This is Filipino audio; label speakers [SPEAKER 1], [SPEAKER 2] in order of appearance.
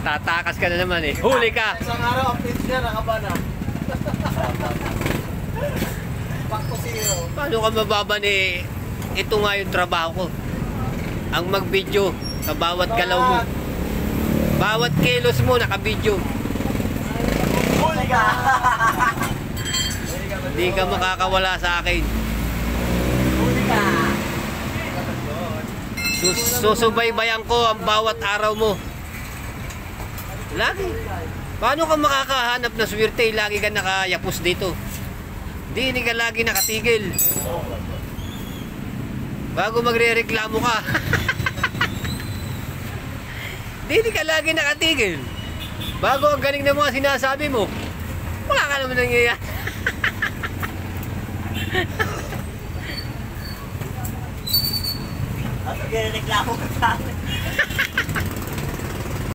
[SPEAKER 1] Tatakas ka na naman eh. Huli ka.
[SPEAKER 2] Isang araw, ang page niya, nakaba na. Back to zero.
[SPEAKER 1] Paano ka mababan eh? Ito nga yung trabaho ko. Ang mag-video sa bawat galaw mo. Bawat kilos mo naka-video.
[SPEAKER 2] Huli ka!
[SPEAKER 1] Hindi ka makakawala sa akin.
[SPEAKER 2] Huli ka!
[SPEAKER 1] Susubaybayan ko ang bawat araw mo. Lagi. Paano ka makakahanap na swerte? Lagi ka nakayapos dito. Hindi ka lagi nakatigil. Bago magre-reklamo ka. Hindi ka lagi nakatigil. Bago ang galing ng mga sinasabi mo, wala ka naman nangyayari.
[SPEAKER 2] At nagre-reklamo ka sa akin.